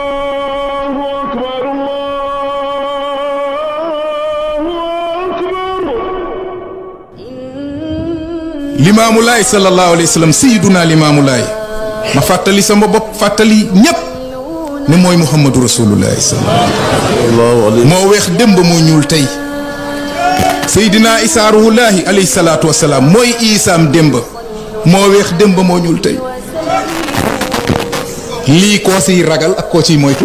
allahu akbar limaamu laay sallallahu alayhi wa sallam sayyiduna limaamu laay ma fàttali sama bopp fàttali ñépp ne mooy muhammadu rasulullahi sallallahu alayhi moo weex démb moo ñuul tey sayyidina isaa ruhullaahi alayhi salaatu wasalaam mooy isaam démb moo weex démb moo ñuul tey lii koo siy ragal ak koo ciy moytu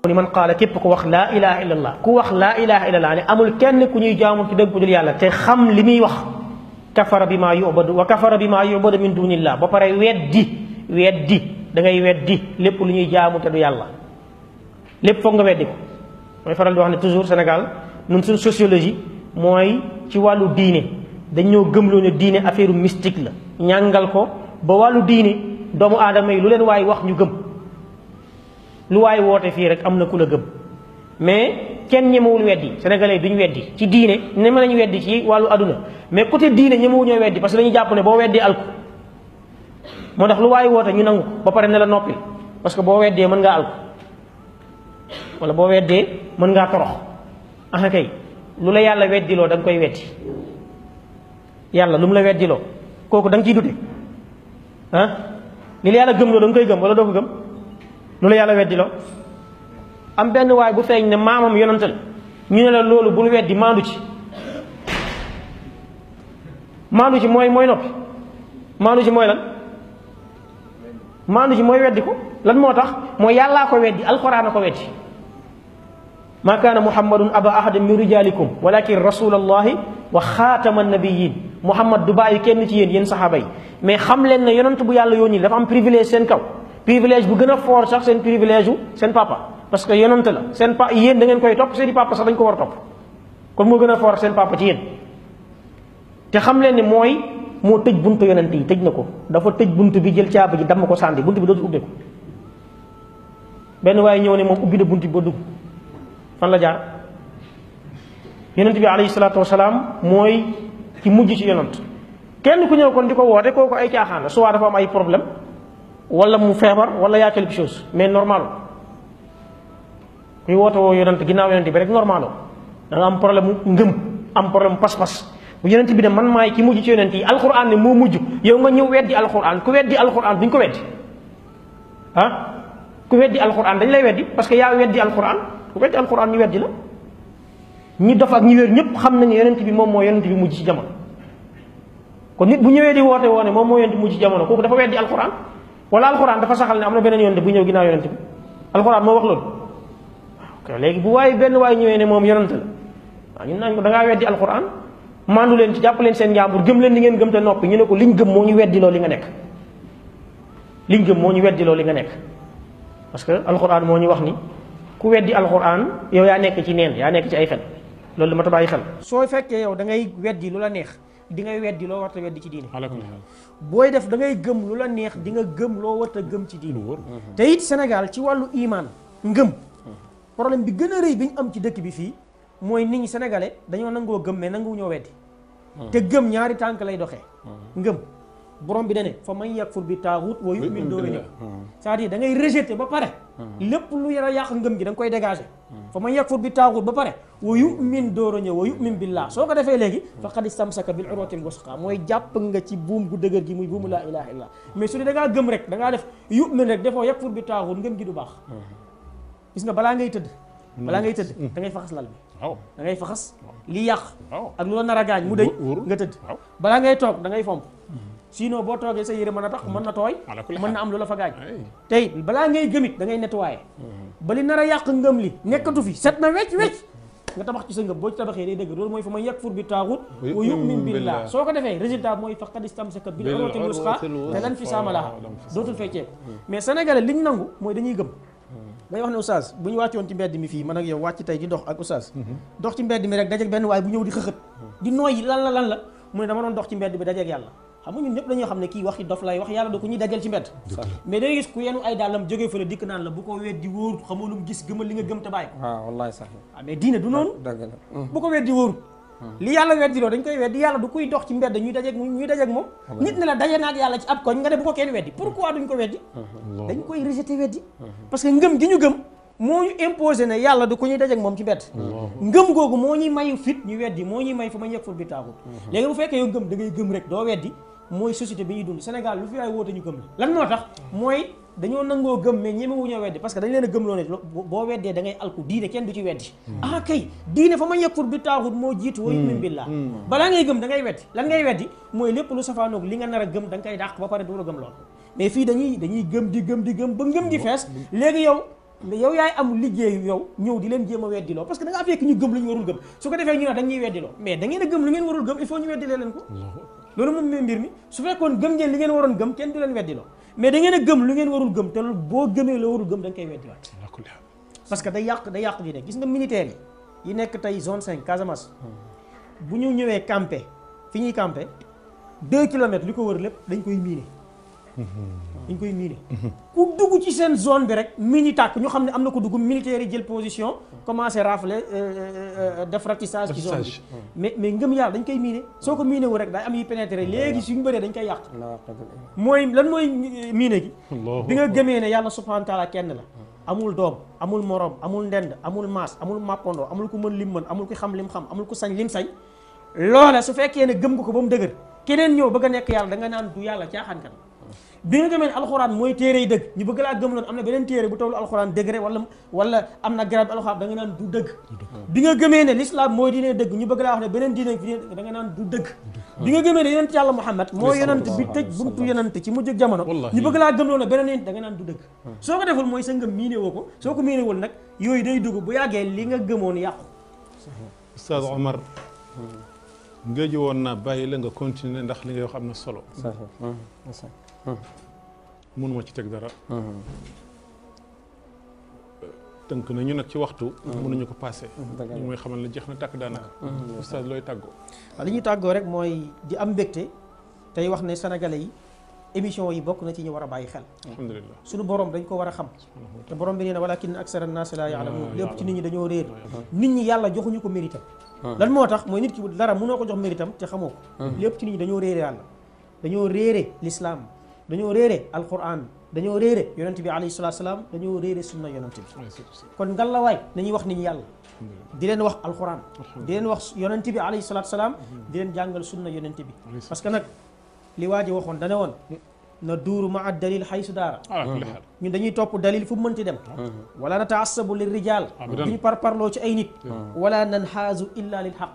ni man qaala képp ku wax laa ilaha illa allah ku wax laa ilaha illa allah ne amul kenn ku ñuy jaamu ci dëgg bu dul yàlla te xam li muy wax kafara bi maa yubadu wa kafara bi maa yubadu min dunillah ba pare weddi da ngay weddi lépp lu ñuy jaamu te du yàlla lépp foog nga weddi ko mooy faral di wax ne toujours Sénégal ñun suñ sociologie mooy ci wàllu diine dañoo gëmloo ne diine affaire mystique la ñàngal ko ba wàllu diine doomu aadama yi lu leen waay wax ñu gëm lu waay woote fii rek am na ku la gëm mais kenn ñemewul weddi sénégalais yi duñu weddi ci diine ne mën nañu weddi ci wàllu aduna mais côté diine ñemewu ñoo weddi parce que dañuy jàpp ne boo weddee alku moo tax lu waay woote ñu nangu ba pare ne la noppil parce que boo weddee mën ngaa alku wala boo weddee mën ngaa torox aha kay lu la yàlla weddiloo da nga koy weddi yàlla lu mu la weddiloo kooku da nga ciy dute ah li la yàlla gëmloo da nga koy gëm wala doo ko gëm lu la yàlla weddiloo am benn waay bu feeñ ne maamam yonante la ñu ne la loolu bul weddi maandu ci mooy noppi maandu ci mooy lan maandu ci mooy weddi ko lan moo tax mooy yàllaa ko weddi alquran a ko weddi maa kaana muhammadun aba ahadin min rijalikum walakin rasulallahi wa xaatama nabiyin muhammad du bàyyi kenn ci yéen saxaaba yi mais xam leen ne yonant bu yàlla yónni dafa am privilège seen kaw privilège bu gën a fort sax seen privilège u seen papa parce que yonant la seen yéen da ngeen koy topp seen i papa sax dañ ko war a topp kon moo gën a fort seen papa ci yéen te xam leen ne mooy moo tëj buntu yonent yi tëj na ko dafa tëj buntu bi jël caabi ji damm ko sànni buntu bi dootul ubbeeku benn waaye ñëw ne moom ubbi na buntu bi ba dugg fan la jaar yonent bi alayhi salaatu wasalaam mooy ci mujj ci yonent kenn ku ñëw kon di ko woote kooku ay caaxaan la soit dafa am ay problème wala mu feebar wala yaa quelque chose mais normal kuy woote woo yonent ginnaaw yonent bi rek normal da nga am problème mu ngëm am problème mu pas-pas bu yonent bi ne man maay ki mujj ci yonent yi alquran ne moo mujj yow nga ñëw weddi alquran ku weddi alquran duñ ko weddi ah ku weddi alquran dañ lay weddi parce que yaa weddi alquran ku weddi alquran ñu weddi la ñi dof ak ñi wér ñëpp xam nañu yonent bi moom moo yonent bi mujj ci jamono kon nit bu ñëwee di woote woone moom moo yonent mujj ci jamono kooku dafa weddi alquran wala alquran dafa saxal ne am na beneen yonent bu ñëw ginnaaw yonent bi alquran moo wax loolu waaw léegi bu waaye benn waaye ñëwee ne moom yonent la waaw ñun nañ ko da ngaa weddi alquran maandu leen ci jàpp leen seen njàmbur gëm leen li ngeen gëm te noppi ñu ne ko liñ gëm moo ñu weddiloo li nga nekk liñ gëm moo ñu weddiloo li nga nekk parce que alquran moo ñu wax ni ku weddi alquran yow yaa nekk ci neen yaa nekk ci ay fen loolu ma ta bàyyi xel soo fekkee yow da ngay weddi lu la neex di ngay weddi loo warta weddi ci diine booy def da ngay gëm lu la neex di nga gëm loo warta gëm ci diine te it Sénégal ci wàllu iman ngëm problème bi gën a rëy bi ñu am ci dëkk bi fii mooy nit ñi sénégalais dañoo nangoo gëm mais nanguwu ñoo weddi te gëm ñaari tànk lay doxee ngëm borom bi dane fa man yakfur bi taaxut wa yu'min dooru ñëw c'est-à-dire da ngay rejeter ba pare lépp lu yara yàq ngëm gi da nga koy dégager fa man yakfur bi taaxut ba pare wa yu'min dooru ñëw wa yu'min billah soo ko defee léegi faqad istamsaka bil urwatil wusqa mooy jàpp nga ci buum gu dëgër gi muy buumu laa ilaha illa mais su dee da ngaa gëm rek da ngaa def yu'min rek defoo yakfur bi taaxut ngëm gi du baax gis nga balaa ngay tëdd da ngay faxas lal bi da ngay faxas li yàq ak lu la nar a gaañ mu dëñ nga tëdd balaa ngay toog da ngay fomp sinon boo toogee sa yére mën a tax mën na tooy mën na am lu la fa gaañ tey balaa ngay gëmit da ngay nettoyer ba li nar a yàq ngëm li nekkatu fi set na wecc nga tabax ci sa ngëm boo ci tabaxee day dëgg loolu mooy fa man yakfur bi taaxut wa yu'min billah soo ko defee résultat mooy faqad istamsaka bil urwatil wusqa te lan fi saama laha dootul fecceeku mais sénégalais liñ nangu mooy dañuy gëm day wax ne oustaz bu ñu wàccoon ci mbedd mi fii man ak yow wàcc tey di dox ak oustaz dox ci mbedd mi rek dajeeg benn waaye bu ñëw di xëxët di nooyi lan la mu ne dama doon dox ci mbedd bi dajeeg yàlla xam nga ñun ñëpp dañoo xam ne kii waxi dof lay wax yàlla da ko ñuy dajal ci mbedd mais day gis ku yenu ay dàllam jógee fële dikk naan la bu ko weddi wóorut xamoo lu mu gis gëmal li nga gëm te bàyyi ko waaw wallahi sax mais diine du noonu bu ko weddi wóorut li yàlla weddiloo dañ koy weddi. yàlla du kuy dox ci mbedd ñuy dajeeg moom. nit ne la daje naag yàlla ci ab koñ nga ne bu ko kenn weddi. pourquoi duñ ko weddi? dañ koy rejeté weddi. parce que ngëm gi ñu gëm moo ñu imposé ne yàlla du ko ñuy dajeeg moom ci mbedd. ngëm googu moo ñuy mayu fit ñu weddi, moo ñuy may fa ma yëgful bi taaxut. léegi bu fekkee yow ngëm da ngay gëm rek doo weddi, mooy société bi ñuy dund Sénégal lu fi ay woote ñu gëm la. lan moo tax mooy dañoo nangoo gëm mais ñemewuñoo weddi, parce que dañ leen a gëm loo ne boo weddee da ngay alku. diine kenn du ci weddi. ah kay diine fa ma yëgfur bi taaxut moo jiitu wa yu'min billah. balaa ngay gëm da ngay weddi. lan ngay weddi mooy lépp lu safaanoog li nga nar a gëm da nga koy dàq ba pare du la gëm lool. mais fii dañuy gëm di gëm ba ngëm di fees. léegi yow yaay am liggéeyu yow ñëw di leen jéem a weddiloo, parce que da ngaa fekk ñu gëm lu ñu warul gëm. su ko defee ñu ne dañuy weddiloo, mais da ngeen a gëm lu ngeen warul gëm, il faut ñu weddilee leen ko. loolu moom mooy mbir mi. su fekkoon gëm ngeen li ngeen waroon gëm kenn du leen weddiloo, mais da ngeen a gëm lu ngeen warul gëm, te loolu boo gëmee la warul gëm da nga koy weddiwaat. parce que day yàq di ne gis nga militaire yi nekk tey zone 5 Casamance bu ñu ñëwee campé fi ñuy campé 2 kilomètres li ko wër lépp dañ koy miiner. ku dugg ci seen zone bi rek mini tàkk ñu xam ne am na ko dugg. militaire yi jël position commencé rafler def ratissage ci zone bi. mais ngëm yàlla dañ koy miiner. soo ko miiner wu rek day am yi pénétrer léegi suñu bëree dañ koy yàq. mooy lan mooy miiner gi bi nga gëmee ne yàlla subhanahu wa taala kenn la. amul doom, amul morom, amul ndend, amul maas, amul màppandoo, amul ku mën lim mën, amul ku xam lim xam, amul ku sañ lim sañ. loola su fekkee ne gëm nga ko ba mu dëgër, keneen ñëw bëgg a nekk yàlla da nga naan du yàlla caaxaan kan. bi nga gëmee ne alxuraan mooy téere yi dëgg ñu bëgg laa gëm loon am na beneen téere bu tollu alxuraan degré wala am na garab alxuraan da nga naan du dëgg. bi nga gëmee ne l'islam mooy diine dëgg ñu bëgg laa wax ne beneen diine da nga naan du dëgg. bi nga gëmee ne yonent yàlla Muhammad moo yonent bi tëj buntu yonent ci mujj jamono ñu bëgg laa gëm loon ne beneen da nga naan du dëgg. soo ko deful mooy sa ngëm miine woo ko. soo ko miine wul nag yooyu day dugg bu yàggee li nga gëmoon yàqu. Oustaz Omar nga ji woon naa bàyyi la nga continuer ndax li ngay wax am na solo. mënuma ci teg dara. tënk nañu nag ci waxtu. mënuñu ko passé. ñu mooy xamal ne jeex na tàkk daanaka. Oustaz looy tàggoo. waaw li ñuy tàggoo rek mooy di am mbégte tey wax ne sénégalais yi émission yi bokk na ci ñu war a bàyyi xel. alhamdulilah suñu borom dañ ko war a xam. te borom bi nee na walakin aksara naasi laa ya'lamuun lépp ci nit ñi dañoo réer. nit ñi yàlla joxuñu ko méritam. lan moo tax mooy nit ki dara mënoo ko jox méritam te xamoo ko. lépp ci nit ñi dañoo réere yàlla. dañoo réere l'islam, dañoo réere alquran, dañoo réere yonent bi alayhi salaatu salaam, dañoo réere sunna yonent bi. kon ngallaawaay nañuy wax nit ñi yàlla di leen wax alquran, di leen wax yonent bi alayhi salaatu salaam, di leen jàngal sunna yonent bi. parce que nag li waa ji waxoon dane woon na duuru ma dalil xaysu daara. ñun dañuy topp dalil fu mu mënti dem. wala nata'assabu lir rijaal duñu parparloo ci ay nit. wala nanxaazu illa lil xaq